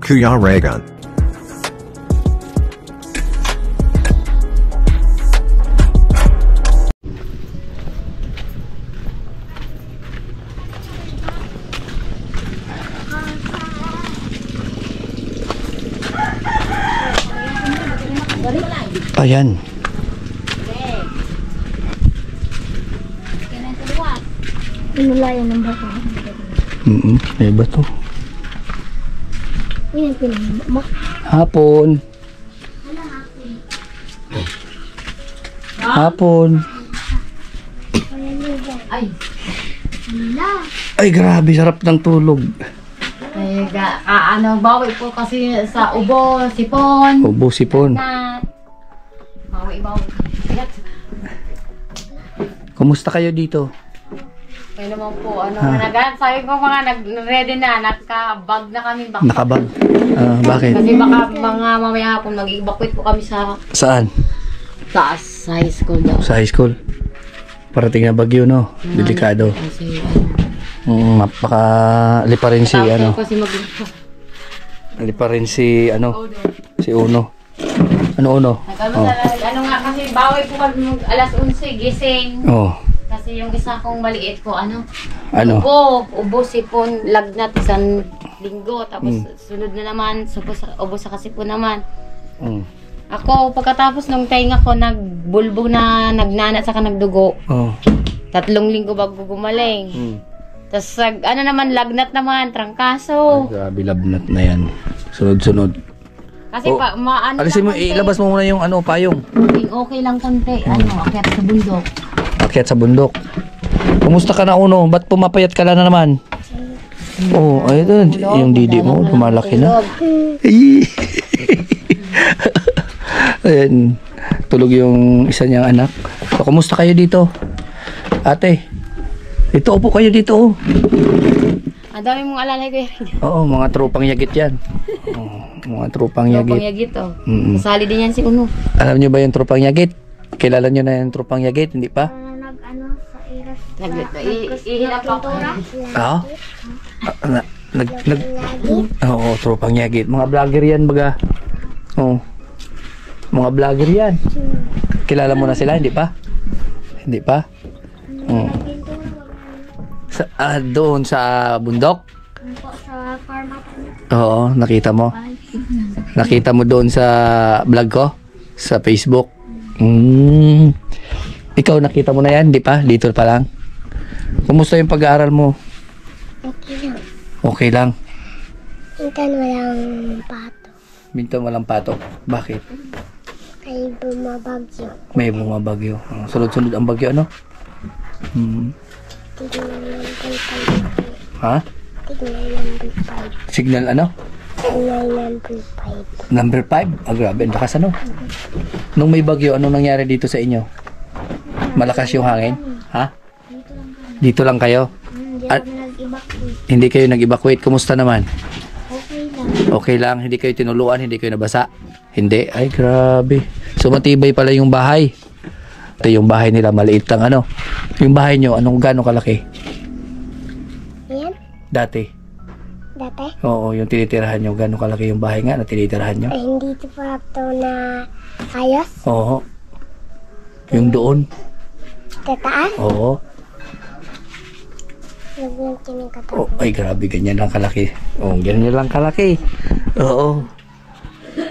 Kuya Regan. Ayan. Pinulayan ng bato. May bato. Yan ang pinamama. Hapon. Hapon. Ay. Ay, grabe, sarap ng tulog. Ay, bawi po kasi sa ubo, sipon. Ubo, sipon. Bawi. Kumusta kayo dito? Kaya naman po, sabi ko mga nag-ready na, naka-bag na kami. Nakabag. Bakit? Kasi baka mga mamaya po mag-evacuate po kami sa Saan? taas, sa high school daw. Sa high school. Parating na bagyo, no? Delikado. Kasi, Mapakalipa rin si, kasi lipa rin si, si Uno. Ano Uno? nga kasi bawi po kami alas 11, gising. Oh. Kasi yung isa kong maliit po, Ano? Ubo, sipon, lagnat, isang linggo. Tapos sunod na naman, ubo sa kasipon naman. Ako, pagkatapos ng tainga ko, nagbulbog na nagnanat saka nagdugo. 3 linggo bago gumaling. Tapos, naman, lagnat naman, trangkaso. Ay, grabe, lagnat na yan. Sunod-sunod. Kasi alisin mo, ilabas mo muna yung payong. Okay lang konti, akyat sa bundok. Akyat sa bundok. Kumusta ka na, Uno? Ba't pumapayat ka na naman? Oo, ayun, yung didi mo, lumalaki na. Ayan, tulog yung isa niyang anak. So, kumusta kayo dito? Ate, dito, upo kayo dito. Ang dami mong alalay ko. Oo, mga tropang yagit yan. Mga tropang yagit. Tropang yagit, Kasali din yan si Uno. Alam niyo ba yung tropang yagit? Kilala niyo na yung tropang yagit, hindi pa? Ihirap ako. Oo, tropang yagit. Mga vlogger yan, baga. Oo. Mga vlogger yan. Kilala mo na sila, hindi pa? Hindi pa? Doon sa bundok? Sa farm. Oo, nakita mo? Nakita mo doon sa vlog ko? Sa Facebook? Ikaw nakita mo na yan, di pa? Dito pa lang? Kumusta yung pag-aaral mo? Okay lang. Okay lang? Minsan walang pato. Minsan walang patok. Bakit? Ay bumabagyo. May bumabagyo. Sunod-sunod ang bagyo, ano? Tignan ng bulpay. Ha? Tignan ng bulpay. Signal ano? Tignan ng bulpay. Number 5? Grabe, ang lakas ano? Nung may bagyo, anong nangyari dito sa inyo? Malakas yung hangin? Ha? Dito lang kayo? At hindi kayo nag-evacuate. Kumusta naman? Okay lang. Okay lang. Hindi kayo tinuluan? Hindi kayo nabasa? Hindi? Ay, grabe. So, matibay pala yung bahay. Ito yung bahay nila. Maliit lang ano. Yung bahay nyo, gano'ng kalaki? Yan? Dati? Dati? Oo, yung tinitirahan nyo. Gano'ng kalaki yung bahay nga na tinitirahan nyo? Ay hindi ito pa ito na ayos. Oo. Yung doon? Tataas? Oo. Lagyan ng katabi. Oh, ay grabe, ganyan lang kalaki. Oh, ganyan lang kalaki. Oo.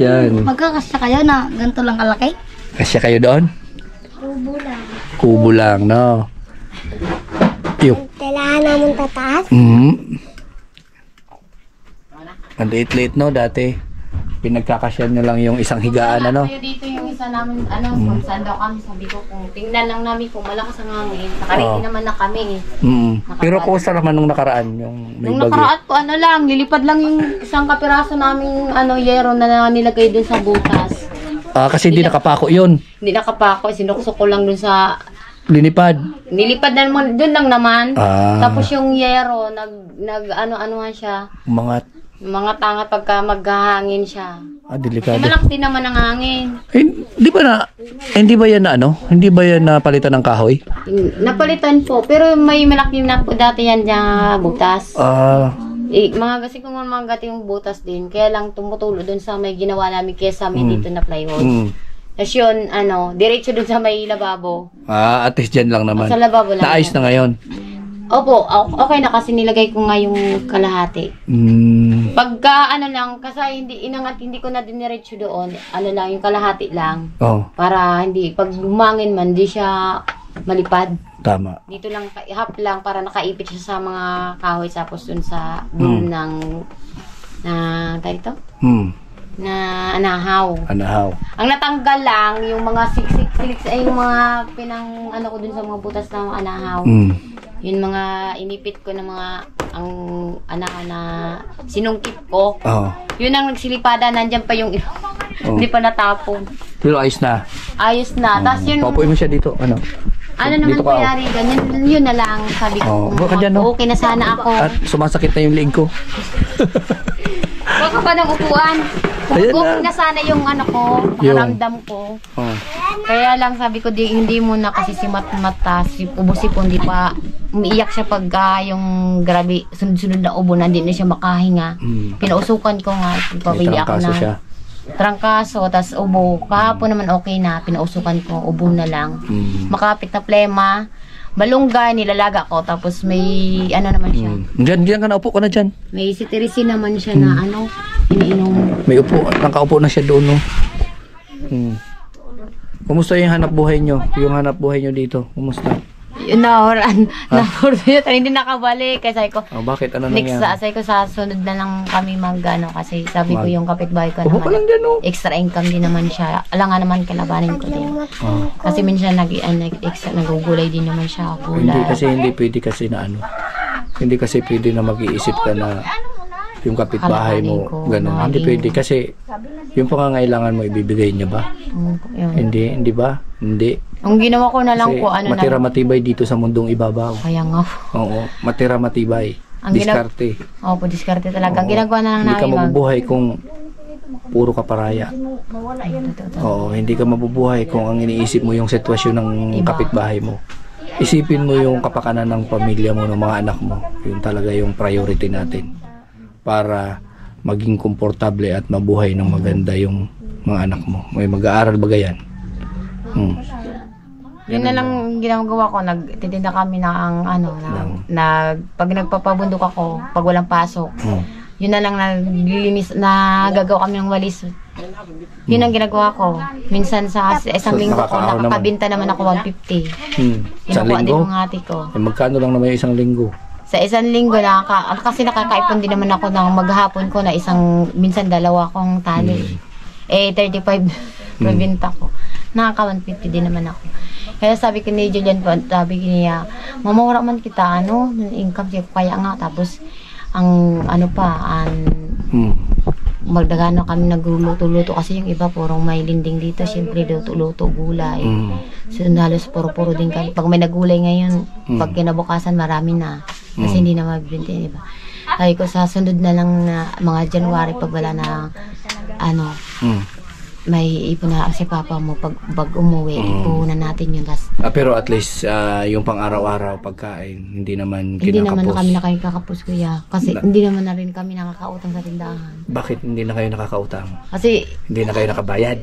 Yan. Magkakasya kayo na ganito lang kalaki? Kasya kayo doon? Kubo lang. Kubo lang, no? Yung. Kailangan namin tataas? Ang late-late, no? Dati. Pinagkakasyan nyo lang yung isang higaan, ano? Kayo dito yung isa namin, kung saan daw kami, sabi ko, kung tingnan lang namin kung malakas ang hangin. Nakaredy naman na kami. Pero kumusta naman nung nakaraan? Yung may Nung bagyo? nakaraan po, lilipad lang yung isang kapiraso naming yero na nilagay dun sa butas. Kasi hindi nakapako yun. Hindi nakapako, sinuksok ko lang dun sa... Linipad. Nilipad na naman, dun lang naman. Tapos Tapos yung yero, ano-anuhan siya. Mga tangat pagka maghahangin siya. Delikado. Malakas din naman ang hangin. Hindi ba yan na ano? Hindi ba yan napalitan ng kahoy? Napalitan po, pero may malaki na po dati yan dyan butas. Mga kasi kung mga gati yung butas din, kaya lang tumutulo dun sa may ginawa namin kesa may dito na plywood. Tapos yun, diretso dun sa may lababo. At least dyan lang naman. Sa lababo lang. Naayos na ngayon. Opo, okay na kasi nilagay ko nga yung kalahati. Pagka lang, kasi hindi ko na diniretso doon, lang, yung kalahati lang. Para hindi, pag humangin man, di siya malipad. Tama. Dito lang, half lang, para nakaipit siya sa mga kahoy, tapos dun sa boom ng, tayo ito? Na anahaw. Ang natanggal lang, yung mga siksik, ay yung mga ko dun sa mga butas ng anahaw. Yung mga inipit ko na mga, na sinungkit ko. Yun ang nagsilipada, nandyan pa yung, hindi pa natapon. Pero ayos na. Ayos na. Tapos yun, papuin mo siya dito, naman dito po yari, ganyan, yun na lang, sabi ko, okay na sana ako. At sumasakit na yung leeg ko. Baka pa ng upuan. Okay na sana yung ramdam ko. Kaya lang sabi ko, hindi mo na kasi si Mata, si Ubusipon, hindi pa, umiiyak siya pag yung grabe, sunod-sunod na ubo na, hindi na siya makahinga. Pinausukan ko nga, pabili ako na. Trangkaso, tas ubo. Kahapon naman okay na, pinausukan ko, ubo na lang. Makapit na plema, malunggay, nilalaga ko, tapos may, naman siya. Diyan ka na, upo ka na dyan. May cetirizine naman siya na, iniinom. May upo, nakaupo na siya doon, no? Kumusta yung hanap buhay nyo? Yung hanap buhay nyo dito, kumusta? Yun hindi nakabalik. Kasi ko, bakit? Ano next nangyari? Say ko sa sunod na lang kami kasi sabi ko yung kapitbahay ko Upo ka lang naman. dyan, no? Extra income din naman siya. Alangan naman kalabanin ko din. Kasi minsan nagugulay din naman siya. Hindi pwede kasi na hindi kasi pwede na mag-iisip ka na yung kapitbahay mo, gano'n. Hindi pwede kasi yung pangangailangan mo ibibigay niya ba? Hindi ba? Hindi. Ang ginawa ko na lang kasi po, matira matibay dito sa mundong ibabaw. Kaya nga. Oo, matira matibay. Diskarte. Opo, diskarte talaga. Ang ginagawa na lang hindi namin. Hindi ka mabubuhay kung puro kaparaya. Oo, hindi ka mabubuhay kung ang iniisip mo yung sitwasyon ng kapitbahay mo. Isipin mo yung kapakanan ng pamilya mo, ng mga anak mo. Yun talaga yung priority natin. Para maging komportable at mabuhay ng maganda yung mga anak mo. May mag-aaral ba yan? Yun na lang ginagawa ko, nagtitinda kami pag nagpapabundok ako, pag walang pasok, yun na lang naglilinis, nagagawa kami ng walis. Yun ang ginagawa ko. Minsan sa isang linggo ko, nakakabinta naman ako 150. Isang linggo? Din ng ate ko. Magkano lang naman yung isang linggo? Sa isang linggo, kasi nakakaipon din naman ako ng maghapon ko na minsan dalawa kong tali. 35 pabinta ko. Nakaka 150 din naman ako. Kaya sabi ko ni Julian po, sabi niya, mamawara man kita, income siya, kaya nga, tapos, magdagano kami nagluluto-luto kasi yung iba purong may linding dito, siyempre luto-luto, gulay. So, halos puro-puro din kami. Pag may nagulay ngayon, pag kinabukasan, marami na. Kasi hindi na mabibinti, di ba? Sabi ko, sa sunod na lang na mga January, pag wala na, may ipon na si Papa mo pag umuwi, ipunan natin yun. Pero at least yung pang-araw-araw pagkain, hindi naman kinakapos. Hindi naman na kami nakakapos, kuya. Kasi hindi naman na rin kami nakakautang sa tindahan. Bakit hindi na kayo nakakautang? Kasi hindi na kayo nakabayad.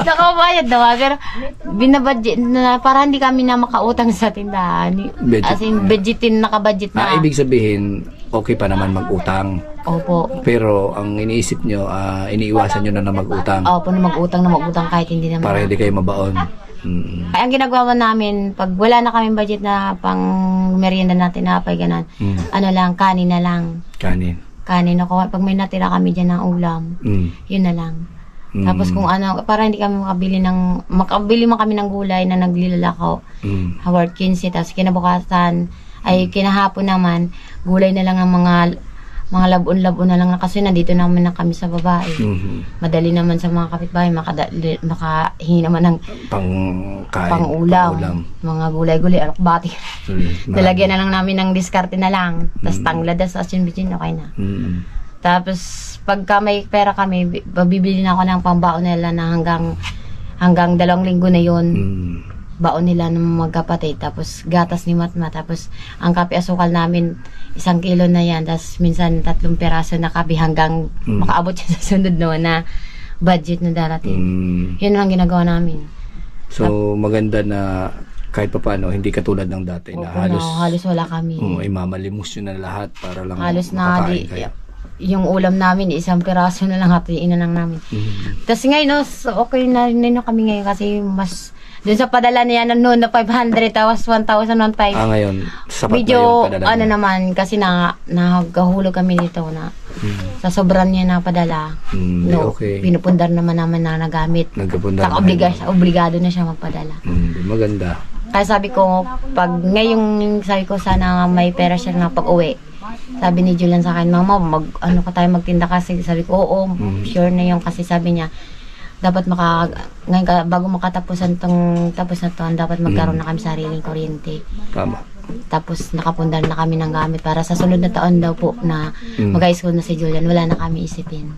Nakabayad daw, pero binabudget na para hindi kami na makautang sa tindahan. As in, nakabudget na. Ibig sabihin, okay pa naman mag-utang. Opo. Pero ang iniisip nyo, iniiwasan nyo na mag-utang. Opo, na mag-utang kahit hindi naman. Para hindi kayo mabaon. Ay, ang ginagawa namin, pag wala na kami budget na pang merienda natin, napay ganan, kanin na lang. Kanin ako. Pag may natira kami dyan ng ulam, yun na lang. Tapos kung para hindi kami makabili man kami ng gulay na naglilalakaw, Howard 15, tapos kinabukasan, kinahapon naman, gulay na lang ang mga labon-labon na lang kasi nandito naman na kami sa babae. Madali naman sa mga kapitbahay, makahingi naman ng pang-ulam. Mga gulay-gulay, alokbati. Nalagyan na lang namin ng diskarte na lang. Tapos tangladas, asin-bitin, okay na. Tapos, pagka may pera kami, bibili na ako ng pambaon nila na hanggang 2 linggo na yun. Baon nila ng magkapatid. Tapos, gatas ni Matma. Tapos, ang kape asukal namin, 1 kilo na yan. Tapos minsan 3 peraso na kabi hanggang makaabot siya sa sunod no, na budget na darating. Yun ang ginagawa namin. So, maganda na kahit pa paano, hindi katulad ng dati na halos wala kami. Ay mamalimos yun na lahat para lang Halos na makakain kayo. yung ulam namin, 1 peraso na lang hatiin na lang namin. Tapos ngayon, no, so okay na rin kami ngayon kasi mas dun sa padala niya noon na 500 tapos 1,015. Ngayon, sapat medyo, na yung padala niya. naman, kasi nagkahulog kami dito na sa sobrang niya na padala. Okay. Pinupundar naman na nagamit. Nagkapundar Saka obligado na siya magpadala. Maganda. Kaya sabi ko, pag ngayong sabi ko sana may pera siya na pag-uwi. Sabi ni Julian sa akin, Mama, magtinda kasi. Sabi ko, oo, sure na yun. Kasi sabi niya, dapat ngayon bago makatapusan tapos na to, dapat magkaroon na kami sariling kuryente. Tama. Tapos nakapundar na kami ng gamit para sa sunod na taon daw po na mag-high school na si Julian, wala na kami isipin.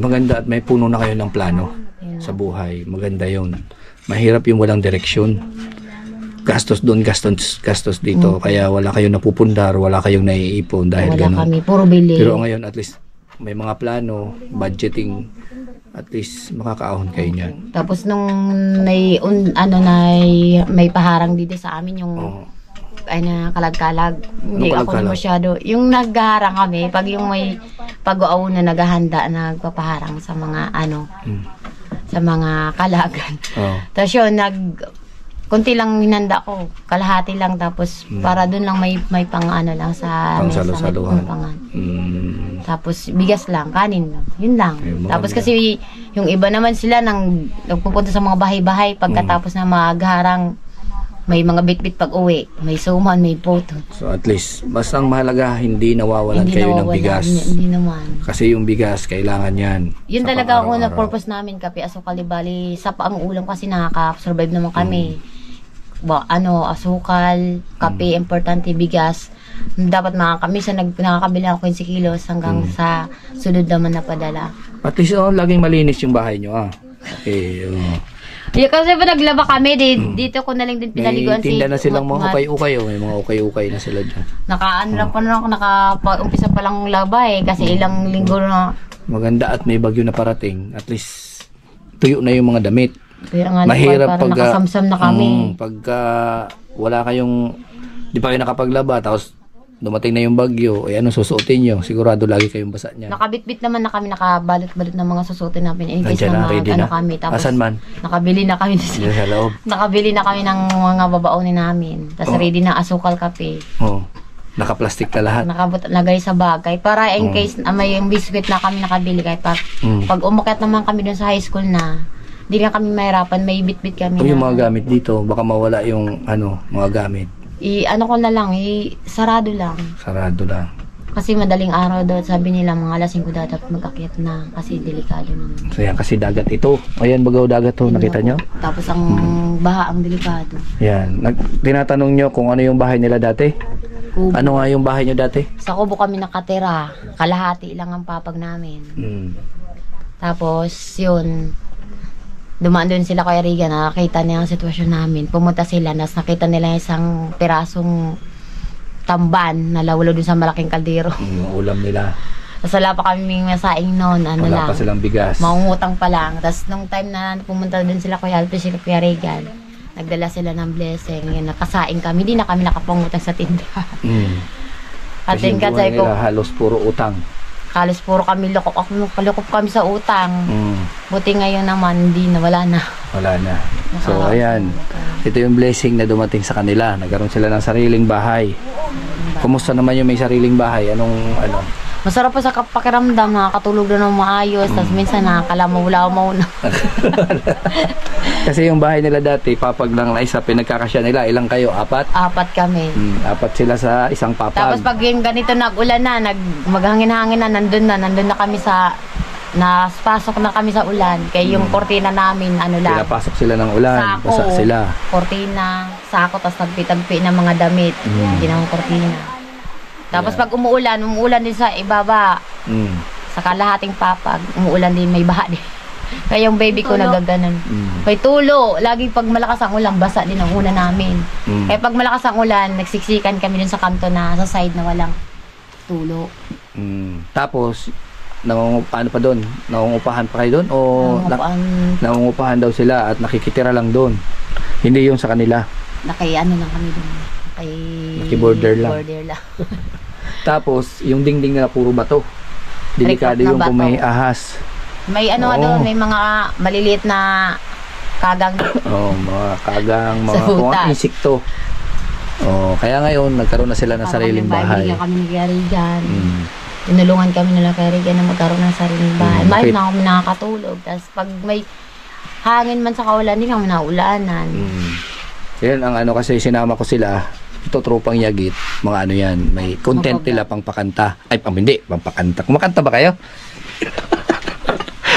Maganda at may puno na kayo ng plano sa buhay. Maganda yun. Mahirap yung walang direksyon. Gastos doon, gastos dito. Kaya wala kayong napupundar, wala kayong naiipon dahil Wala ganun. kami, puro bili. Pero ngayon at least may mga plano, budgeting, at least makakaahon kayo niyan. Tapos nung may paharang dito sa amin yung kalag-kalag. Hindi ako kalag-kalag? masyado. Yung naghaharang kami, pag yung may pag-uaw na naghahanda, nagpapaharang sa mga sa mga kalagan. Tapos yun, kunti lang hinanda ko, kalahati lang, tapos para doon lang may pang lang sa Pangsalo-saluhan. Tapos bigas lang, kanin lang, yun lang. Tapos kasi yung iba naman sila nagpupunta sa mga bahay-bahay pagkatapos na magharang, may mga bit-bit pag uwi, may suman, may photo. So at least, basta ang mahalaga, hindi nawawalan kayo ng bigas. Hindi naman. Kasi yung bigas, kailangan yan. Yun sa talaga ang pang-araw-araw. purpose namin, kape, asukal, bali, sa paang ulam kasi nakaka-survive naman kami. Asukal, kape, importante, bigas. Dapat kami sa nakakabili ako 15 kilos hanggang sa sunod naman na padala. At least, laging malinis yung bahay nyo, Okay, Yeah, kasi pa naglaba kami, dito ko na lang din pinaliguan may tinda na silang mga ukay-ukay, may mga ukay-ukay na sila dyan. Lang pa na ako, nakaumpisa pa lang laba kasi ilang linggo na. Maganda at may bagyo na parating, at least tuyo na yung mga damit. Kaya nga Mahirap parang nakasamsam na kami. Pagka wala kayong, di pa kayo nakapaglaba, tapos dumating na yung bagyo, anong susuotin nyo? Sigurado lagi kayong basa niya. Nakabit-bit naman na kami, nakabalot-balot ng mga susuotin namin. In case Nandiyan na ready na? kami. Tapos, Asan man? nakabili na kami. Diyan sa loob. Nakabili na kami ng mga babaonin namin. Tapos ready na asukal, kape. Naka-plastic na lahat. Lagay sa bagay. Para in case may biscuit na kami nakabili. Kahit pag umakyat naman kami dun sa high school na, hindi na kami mahirapan, may bit-bit kami. Yung mga gamit dito, baka mawala yung mga gamit. Ko na lang, sarado lang. Sarado lang. Kasi madaling araw daw, sabi nila mga alas 5 dapat mag-akyat na kasi delikado naman. So yan, kasi dagat ito. Ayan, bagaw dagat to, nakita nyo? Tapos ang baha, ang delikado. Yan. Tinatanong nyo kung ano yung bahay nila dati? Kubo. Ano nga yung bahay nyo dati? Sa kubo kami nakatira, kalahati lang ang papag namin. Tapos yun, dumaan doon sila kay Riga, nakakita nila ang sitwasyon namin. Pumunta sila, nakita nila isang pirasong tamban na lawalo doon sa malaking kaldero. Yung ulam nila. Tapos wala pa kami masaing noon, Wala pa silang bigas. Mangungutang pa lang. Tapos nung time na pumunta doon sila kay Alpes, sila kay Regan, nagdala sila ng blessing. Yun, nakasaing kami, hindi na kami nakapangutang sa tinda. At Kasi yung then, buhay sabi ko, nila halos puro utang. halos puro kami kalukop kami sa utang. Buti ngayon naman, hindi na, wala na. Wala na. So, ayan. Ito yung blessing na dumating sa kanila. Nagkaroon sila ng sariling bahay. Kumusta naman yung may sariling bahay? Masarap pa sa pakiramdam, nakakatulog na ng maayos, tapos minsan nakakalamaw-lamaw na. Kasi yung bahay nila dati, papag lang na isa, pinagkakasya nila. Ilang kayo? 4? 4 kami. 4 sila sa isang papag. Tapos pag yung ganito nag-ulan na, maghangin-hangin na, nandun na kami pasok na kami sa ulan. Kaya yung kortina namin, lang. Pinapasok sila ng ulan. Sako, Basa sila. kortina, sako, tapos tagpi-tagpi ng mga damit. Hindi naman kortina. Tapos pag umuulan din sa ibaba. Sa kalahating papag, umuulan din, may baha din. Kaya yung baby ko nagaganon. Kay tulo, lagi pag malakas ang ulan, basa din ang una namin. Kaya pag malakas ang ulan, nagsiksikan kami dun sa kanto na sa side na walang tulo. Tapos, ano pa doon? Nangungupahan pa kayo doon? O nangungupahan daw sila at nakikitira lang doon? Hindi yung sa kanila? Ano lang kami dun. Naki-border lang. Tapos, yung dingding na puro bato. Delikado yung kung may ahas. May doon, may mga maliliit na kagang. Mga kagang, Sa mga hutas. insekto. Kaya ngayon, nagkaroon na sila ng sariling bahay. Bigyan kami ni Karigan. Tinulungan kami nila Karigan na magkaroon ng sariling bahay. May na kami nakakatulog. Tapos pag may hangin man sa kawalan, hindi kami naulanan. Yan ang kasi sinama ko sila. Ito, tropang yagit, mga yan, may content nila pang pakanta. Ay, hindi, pang pakanta. Kumakanta ba kayo?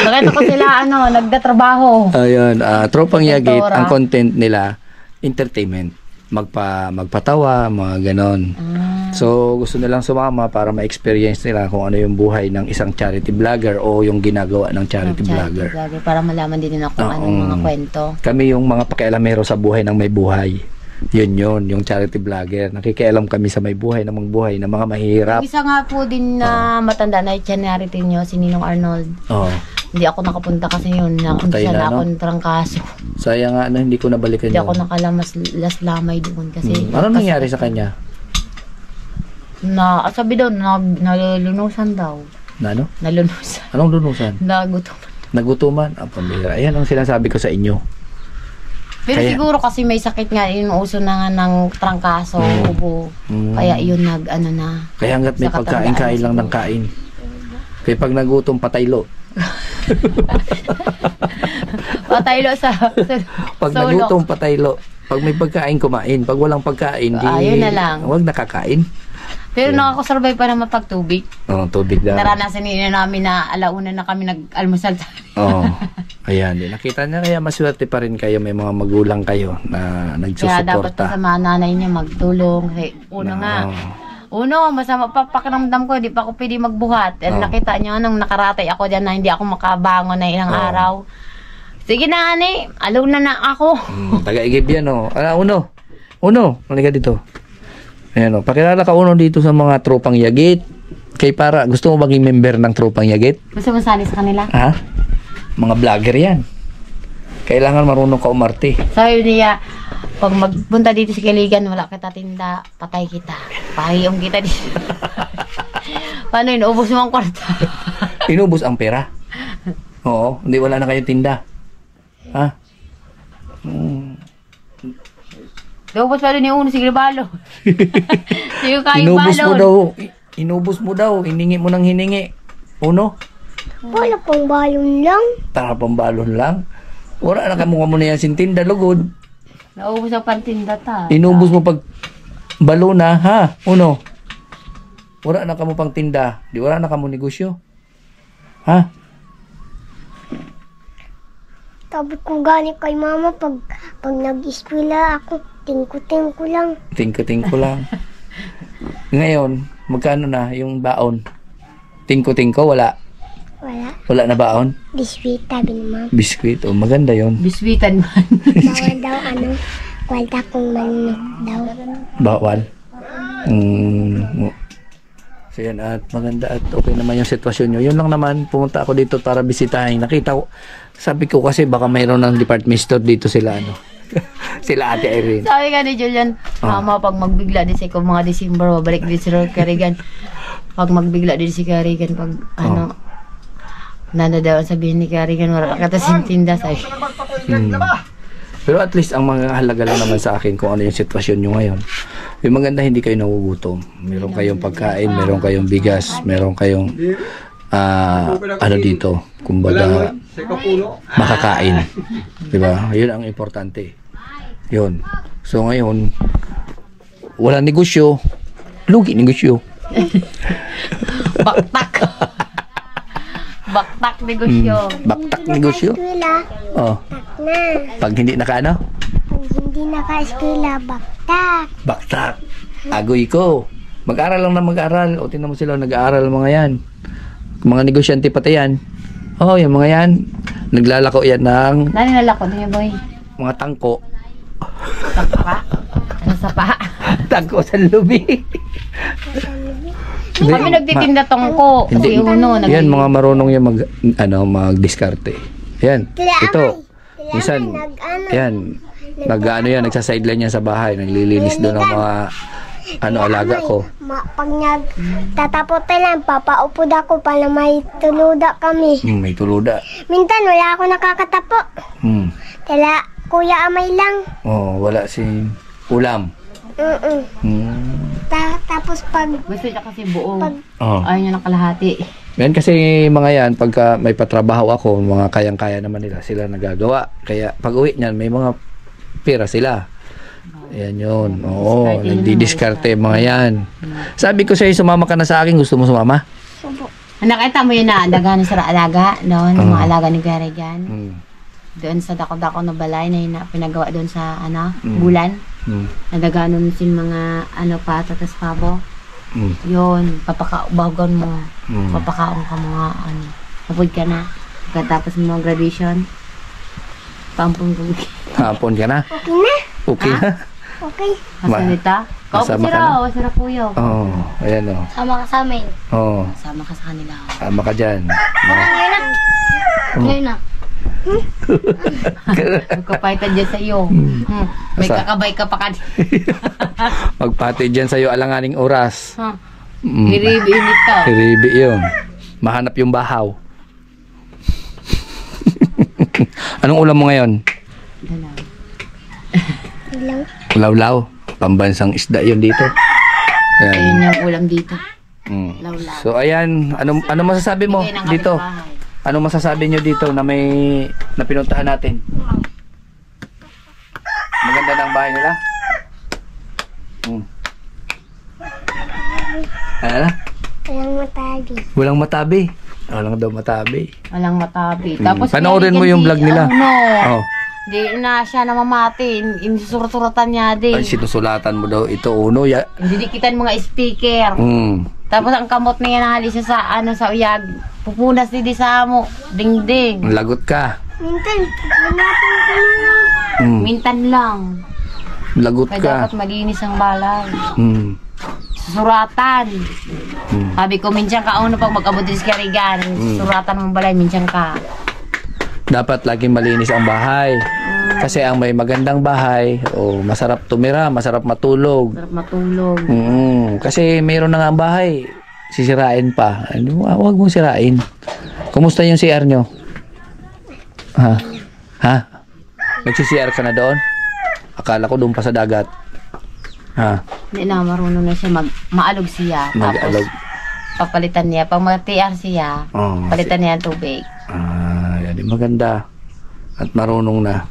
Nakita ko sila, nagdatrabaho. Ayun, tropang yagit, ang content nila, entertainment. Magpatawa, mga ganon. So, gusto nilang sumama para ma-experience nila kung ano yung buhay ng isang charity vlogger o yung ginagawa ng charity vlogger. Para malaman din nila kung anong mga kwento. Kami yung mga pakialamero sa buhay ng may buhay. Yun, yung charity vlogger. Nakikialam kami sa may buhay ng mga buhay ng mga mahirap. Isa nga po din na matanda na charity nyo, si Ninong Arnold. Hindi ako nakapunta kasi yun. Nakunta na ako ng trangkaso. Sayang nga, hindi ko nabalikan yun. Hindi ako nakalamas lamay doon kasi. Ano nangyari sa kanya? Sabi daw, nalunusan daw. Na ano? Nalunusan. Anong lunusan? Nagutuman. Nagutuman? Pambira. Ayan ang sinasabi ko sa inyo. Pero siguro kasi may sakit nga, yung uso na nga ng trangkaso, ubo. Kaya yun na. Kaya hanggat may pagkain-kain lang ng kain. Kaya pag nagutom, pataylo. Pataylo sa pag nagutom, pataylo. Pag may pagkain, kumain. Pag walang pagkain, yun na lang. Huwag nakakain. Pero nakakasurvive pa naman pag tubig. Tubig daw. Naranasan nila namin na alauna na kami nag-almusal. Ayan, nakita niya kaya maswerte pa rin kayo, may mga magulang kayo na nagsusuporta. Kaya dapat sa mga nanay niya magtulong. Kasi masama pakiramdam ko, di pa ako pwede magbuhat. Nakita niyo nung nakaratay ako dyan na hindi ako makabangon na ilang araw. Sige na, aluna na ako. Taga-igib yan, Uno, malika dito. Ayan, pakilala ka dito sa mga tropang yagit. Para, gusto mo maging member ng tropang yagit? Gusto mo sali sa kanila? Ha? Mga vlogger yan. Kailangan marunong ka umarte. Sabi niya, pag magpunta dito sa Kiligan, wala kita tinda, patay kita. Pahiyong kita dito. Paano yun? Ubus mo ang kwarta. Inubos ang pera? Oo, hindi wala na kayong tinda. Ha? Ubus pa rin yung uno, sige balo. Sige kayo Inubos mo daw, hiningi mo ng hiningi. Uno? Wala pang balon lang. Tara, pambalon lang. Wala na kamukha mo na yan sintinda, lugod. Naubos ang pantinda ta. Inubos mo pag balo na, ha? Uno? Wala na kamo pang tinda. Di wala na kamo negosyo. Ha? Sabi ko gani kay mama pag nag-eskwela ako, tingko-tingko lang. Tingko-tingko lang. Ngayon, magkano na yung baon? Tingko-tingko, wala? Wala. Wala na baon? Biskuit, sabi ni mama. Biskuit, maganda yon. Biswitan man. Bawal daw kwalta kong manunok daw. Bawal? So yan, at maganda at okay naman yung sitwasyon nyo. Yun lang naman, pumunta ako dito para bisitahin. Nakita ko, sabi ko kasi baka mayroon ng department store dito sila, sila Ate Irene. Sabi ka ni Julian, mama, pag magbigla din si mga December, babalik din si Karigan. Pag magbigla din si Karigan, pag nana daw sabihin ni Karigan, wala ka tinda sa'yo. Pero at least ang mga halaga lang naman sa akin kung ano yung sitwasyon nyo ngayon. Yung maganda hindi kayo nagugutom. Meron kayong pagkain, meron kayong bigas, meron kayong dito, kumbaga makakain. Diba? Yun ang importante. Yun. So ngayon, wala negosyo, lugi negosyo. Baktak. Baktak negosyo. Baktak negosyo? Oh. Na. Pag hindi nakaano? Pag hindi naka-eskwela, baktak. Baktak. Agoy ko. Mag-aral lang na mag-aral. O tingnan mo sila, nag-aaral mga yan. Mga negosyante pati yan. Oh, yung mga yan. Naglalako yan ng Naninala ko niya, boy. mga tangko. Tapa. Ano sa pa? Tangko sa lubi. Kami nagtitinda tongko. Kasi uno, Yan, mga marunong yung mag-diskarte. Yan, ito. Minsan, yan, nagsa-sideline yan sa bahay. Naglilinis doon ng mga alaga ko. Pag nagtatapot lang, papaupod ako para may tuluda kami. May tuluda. Minsan wala ako nakakatapo. Kaya kuya amay lang. Wala si ulam. Tapos pag Gusto niya kasi buo. Oh. Ayaw niya nakalahati. Yan kasi mga yan, pagka may patrabaho ako, mga kayang-kaya naman nila, sila nagagawa. Kaya pag uwi niyan, may mga pera sila. Ayan yun. Oo, nagdidiskarte mga yan. Sabi ko sa'yo, sumama ka na sa akin. Gusto mo sumama? subo. Nakita mo yun na alaga sa alaga doon, mga alaga ni Gary dyan. Doon sa dako-dako na balay na yun na pinagawa doon sa bulan. Nadaga nun sin mga patatas pabo. Yun, papakabagan mo. Papakaon ka mga Napod ka na. Pagkatapos mo graduation. Pampong gugi. Hapon ka na? Okay na? Okay na? Okay. Masalita? Kaupo Kasama ka sila, sila kuya. Oo, ayan o. Sama ka sa amin. Oo, Sama ka sa kanila. tama ka dyan. Ngayon na. Ngayon na. Magkapaitan dyan sa iyo. May Asa? kakabay ka pa ka. Magpati dyan sa'yo alanganing oras. Iribi-init ka. Hiribi yun. Mahanap yung bahaw. Anong ulam mo ngayon? Ilang. Ulaw-law. Pambansang isda yun dito. Ayan. Ayun yung ulam dito. Lawlaw. So ayan, ano masasabi mo Bigay ng dito? kapitbahay. Ano masasabi nyo dito na pinuntahan natin? Maganda na ang bahay nila? Ano na? Walang matabi. Walang matabi. Walang daw matabi. Walang matabi. Tapos Panoorin mo yung vlog nila. Oh. Di na siya namamati. Insusuratan niya din. Ay, sinusulatan mo daw ito uno. Didikitan mga speaker. Tapos ang kamot niya nahali siya sa uyag. Pupunas di sa amo. Ding-ding. Lagot ka. Minsan, hanapin ko lang. Mintan lang. Lagot Kaya ka. dapat maginis ang balay. Suratan. Sabi ko, minsan ka pag mag-abot din sa Karigan. Suratan mong balay, minsan ka. Dapat laging malinis ang bahay. Kasi ang may magandang bahay, masarap tumira, masarap matulog. Sarap matulog. Kasi mayroon na nga ang bahay, sisirain pa. Huwag mong sirain. Kumusta yung CR nyo? Ha? Nagsi-CR ka na doon? Akala ko doon pa sa dagat. Hindi na, marunong na siya maalog siya. Mag-alog. Tapos, papalitan niya. Pag mag-TR siya, palitan niya ang tubig. Yan, maganda. At marunong na.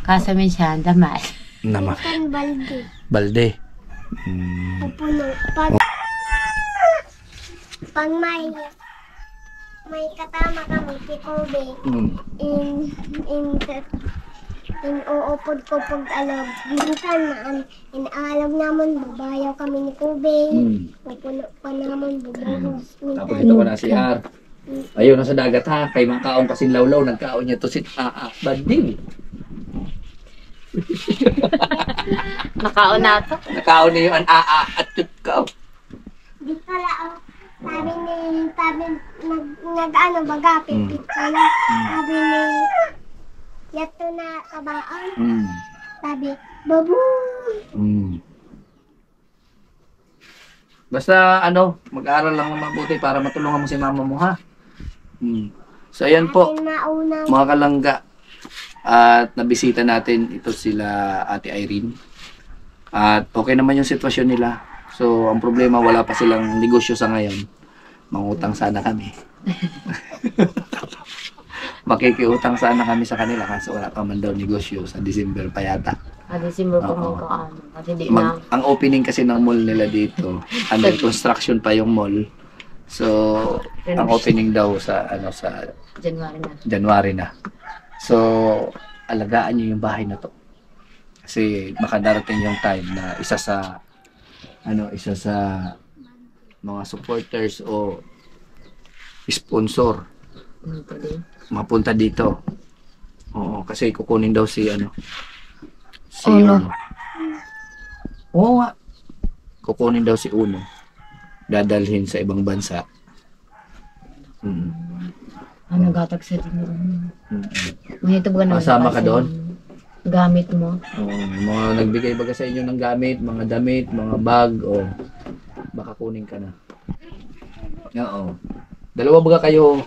Kaso minsan, damay. Nama. Minsan balde. Balde. Pupuno. Pag may katama kami, si Kobe, inuupod ko pag alog. Minsan, inaalog naman, babayaw kami ni Kobe. Pupuno pa naman, bubuhos. Tapos ito ko na CR. Ayun, nasa dagat ha. Kay mga kaong kasing lawlaw, nagkaon niya to si Banding. Nakaon na to. Nakaon niyo ang at tutkaw. Di pala, nag-ano baga, pipit ka na. Sabi ni, yato na kabaon. Sabi, babu. Basta mag-aral lang ng mabuti para matulungan mo si mama mo ha. So ayan po, Mauna. mga kalangga. At nabisita natin ito sila Ate Irene. At okay naman yung sitwasyon nila. So ang problema, wala pa silang negosyo sa ngayon. Mangutang sana kami. Makikiutang sana kami sa kanila kasi wala pa man daw negosyo sa December pa yata. December pa Oo. magkaano. Kasi di na. Ang opening kasi ng mall nila dito, under construction pa yung mall. So ang opening daw sa January na. January na. So alagaan niyo yung bahay na to. Kasi baka darating yung time na isa sa mga supporters o sponsor Mapunta dito. Oo, kasi kukunin daw si si Uno. Oo nga. Kukunin daw si Uno. Dadalhin sa ibang bansa. Nagatag sa din. Mahito ba na? Kasama ka doon? Gamit mo. Oo, may mga nagbigay baga sa inyo ng gamit, mga damit, mga bag, o baka kunin ka na. Oo. Dalawa baga kayo.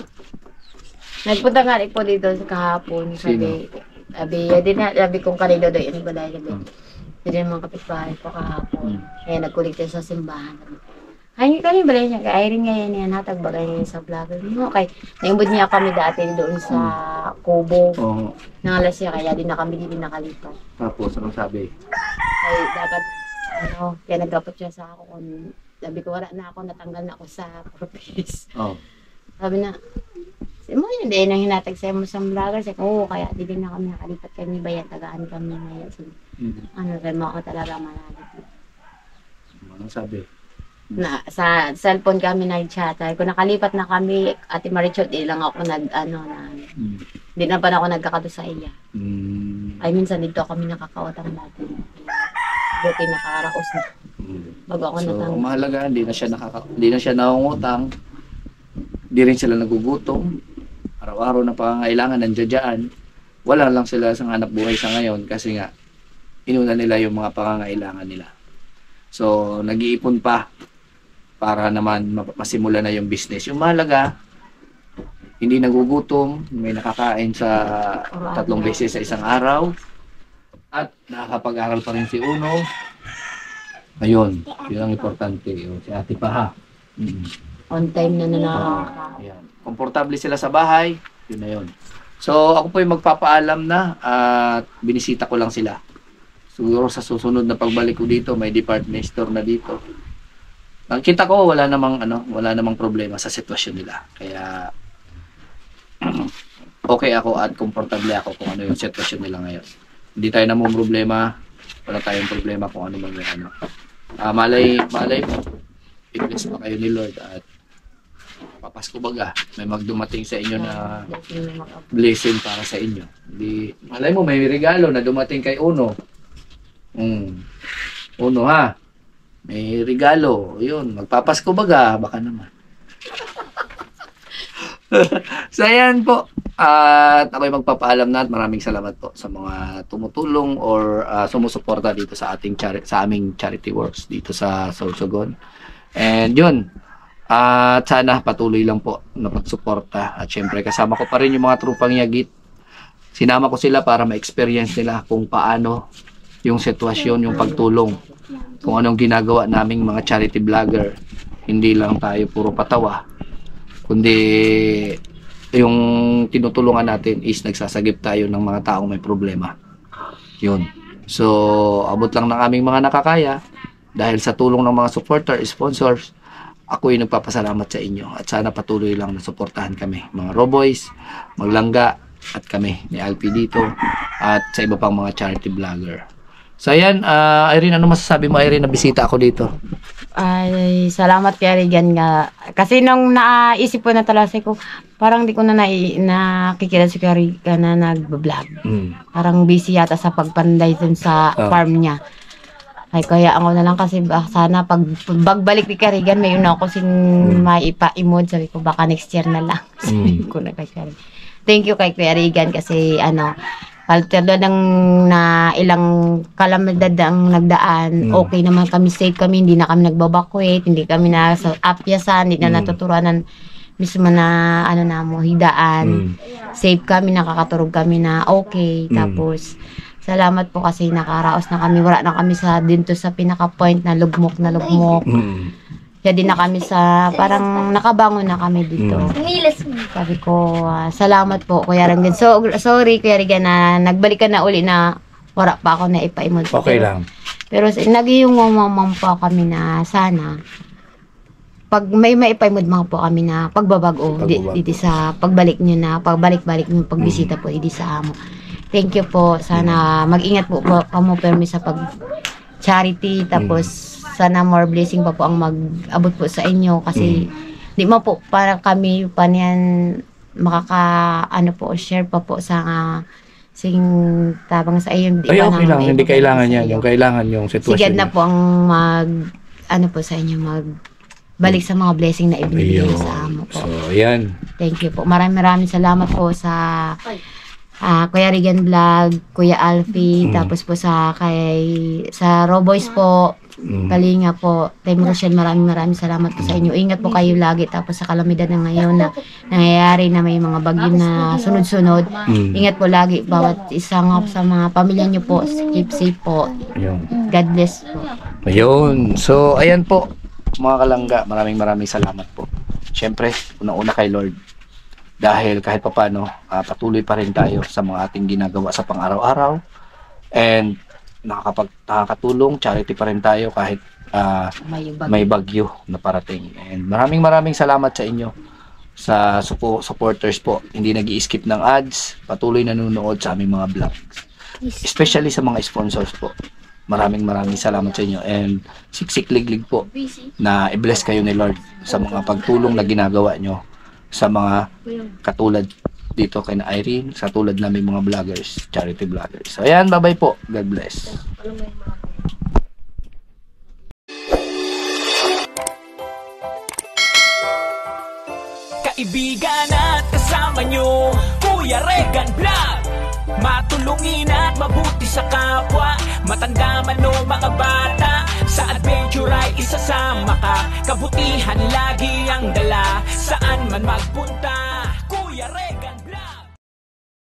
Nagpunta nga rin po dito sa kahapon. Sino? Sabi kong kanino doon, yun ba dahil hindi rin mga kapitbahay ko kahapon. Kaya nagkulit sa simbahan. Ay, kami balay niya. Kaya rin nga yan, natag bagay niya sa vlogger. Okay. Naimbod niya kami dati doon sa Kubo. Oo. Nangalas siya, kaya din na kami din nakalipat. Tapos, anong sabi? Ay, dapat, kaya nagdapat siya sa ako kung sabi ko, wala na ako, natanggal na ako sa purpose. Oo. Sabi na, mo yun din ang hinatag sa mo sa vlogger. Sabi ko, oo, kaya di din na kami nakalipat kami, bayan, tagaan kami ngayon. So, kaya mo ako talaga malalit. Anong sabi? Na, sa cellphone kami nag-chat. Kung nakalipat na kami, Ate Marichot, di lang ako di na pa na ako nagkakato sa iya. Ay, minsan dito kami nakakautang natin. Buti nakaraos na. Bago ako So, natang. mahalaga, hindi na siya nangungutang. Hindi rin sila nagugutom. Araw-araw na pangangailangan nandiyan dyan. Wala lang sila sa hanap buhay sa ngayon kasi nga, inuna nila yung mga pangangailangan nila. So, nag-iipon pa para naman masimula na yung business. Yung mahalaga, hindi nagugutom, may nakakain sa 3 beses sa isang araw, at nakakapag-aral pa rin si Uno. Ayun, yun ang importante. Yun, si Ate Paha. On time na Ayan. Komportable sila sa bahay, yun na yun. So, ako po yung magpapaalam na at binisita ko lang sila. Siguro sa susunod na pagbalik ko dito, may department store na dito. Nakita ko wala namang problema sa sitwasyon nila. Kaya okay ako at komportable ako kung ano yung sitwasyon nila ngayon. Hindi tayo namang problema, wala tayong problema kung ano man yung malay mo, i-bless pa kayo ni Lord at papasko baga, may magdumating sa inyo na blessing para sa inyo. Hindi, malay mo may regalo na dumating kay Uno. Uno ha, may regalo, yun, magpapasko baga, baka naman. So ayan po, at ako'y magpapaalam na at maraming salamat po sa mga tumutulong or sumusuporta dito sa aming charity works dito sa Sorsogon. And yun, at sana patuloy lang po na pagsuporta at syempre kasama ko pa rin yung mga trupang Yagit. Sinama ko sila para ma-experience nila kung paano yung sitwasyon, yung pagtulong, kung anong ginagawa naming mga charity vlogger. Hindi lang tayo puro patawa, kundi yung tinutulungan natin is nagsasagip tayo ng mga taong may problema. Yun. So, abot lang ng aming mga nakakaya dahil sa tulong ng mga supporter, sponsors, ako'y nagpapasalamat sa inyo at sana patuloy lang na suportahan kami, mga Roboys, Maglangga, at kami ni Alpi dito at sa iba pang mga charity vlogger. So ayan, Irene, ano masasabi mo, Irene, na bisita ako dito? Ay, salamat kay Regan nga. Kasi nung naisip ko na talaga ko, parang di ko na nakikita si Regan na nag-vlog. Parang busy yata sa pagpanday dun sa farm niya. Ay, kaya ako na lang kasi sana pagbalik ni Regan, may una ako sing maipa-imod. Sabi ko, baka next year na lang. Sabi ko na kay Regan. Thank you kay Regan kasi although na ilang kalamidad ang nagdaan, okay naman kami, safe kami, hindi na kami nagbabakwit, hindi kami na sa apyasan, hindi na natuturuan mismo na hidaan. Safe kami, nakakaturog kami na okay. Tapos salamat po kasi nakaraos na kami, wala na kami dito sa pinaka point na lugmok. Kaya din na kami parang nakabangon na kami dito. Sabi ko, salamat po, Kuya Regan. So, sorry, Kuya Regan, na nagbalik ka na uli na wala pa ako na ipaimod. Okay lang. Pero nag-iungumamang po kami na sana, pag may maipaimod mga po kami na pagbabago, dito sa pagbalik nyo na, pagbalik-balik nyo, pagbisita po, dito sa amo. Thank you po. Sana mag-ingat po permi sa pag-charity, tapos sana more blessing pa po ang mag-abot po sa inyo kasi di mo po para kami pa niyan ano po, share pa po sa sing tabang sa iyo. Ay, okay lang. Hindi kailangan yan. Yung kailangan yung sitwasyon. Sigad na po ang ano po sa inyo, balik sa mga blessing na ibinigay niyo sa amo po. So, ayan. Thank you po. Maraming salamat po sa Kuya Regan Vlog, Kuya Alfie, tapos po sa Roboys po, Kalinga po, Team Rochelle, maraming salamat po sa inyo. Ingat po kayo lagi, tapos sa kalamidad na ngayon na nangyayari na may mga bagyo na sunod-sunod. Ingat po lagi, bawat isang sa mga pamilya nyo po, keep safe po. Ayun. God bless po. Ayun. So, ayan po, mga kalangga, maraming salamat po. Siyempre, unang-una kay Lord. Dahil kahit papaano, patuloy pa rin tayo sa mga ating ginagawa sa pang-araw-araw. And nakakatulong, charity pa rin tayo kahit may bagyo na parating. And maraming salamat sa inyo, sa supporters po. Hindi nag-i-skip ng ads, patuloy nanonood sa aming mga vlogs. Especially sa mga sponsors po. Maraming salamat sa inyo. And siksik liglig po na i-bless kayo ni Lord sa mga pagtulong na ginagawa nyo sa mga katulad dito kay na Irene, sa tulad namin mga vloggers, charity vloggers. So, ayan, bye-bye po. God bless. Kaibigan at kasama nyo, Kuya Regan Vlog. Matulungin at mabuti sa kapwa, matanda man o mga bata. Sa adventure ay isasama ka, kabutihan lagi ang dala. Saan man magpunta